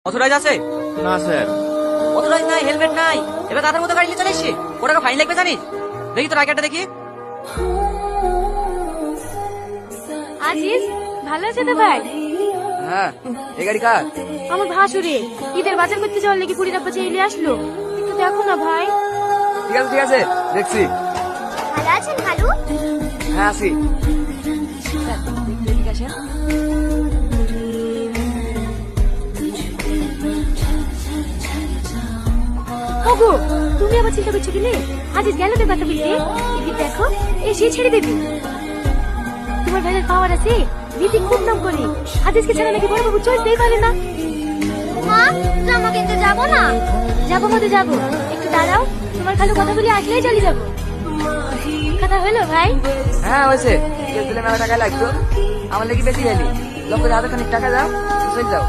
Authorize আছে? না sir. Authorize নাই, হেলমেট নাই, এবার গাধার মতো গাড়ি নিয়ে চলে এসছি। কত টাকা ফাইন লাগবে জানিস? দেখি তোর আইকার্ডটা দেখি। আজিজ ভালো আছে তো ভাই? হ্যাঁ, এই গাড়ি কার? আমার ভাসুরে ঈদের বাজার করতে যাওয়ার লেগে কুড়ি টাকা চেয়ে নিয়ে আসলো। একটু দেখো না ভাই। ঠিক আছে দেখছি। ভালো আছেন ভালু? হ্যাঁ আছি। ঠিক আছে। ওগো তুমি আবার চিন্তা করছো কিনে? আজিজ গেল তো কথা বলতে। এদিকে দেখো এসে ছেড়ে দেবে। তোমার ভাইয়ের পাওয়ার আছে, দিদি খুব নাম করে। আজিজকে ছাড়া নাকি বড় বাবু চলতেই পারে না। মা জামা কিনতে যাবো না? যাবো মধ্যে যাবো, একটু দাঁড়াও। তোমার খালু কথা বলে আসলেই চলে যাবো। কথা হলো ভাই? হ্যাঁ হয়েছে। দিলে মেলা টাকা লাগতো, আমার লেগে বেশি গেলি। লোকের হাতে খানিক টাকা দাও, চলে যাও।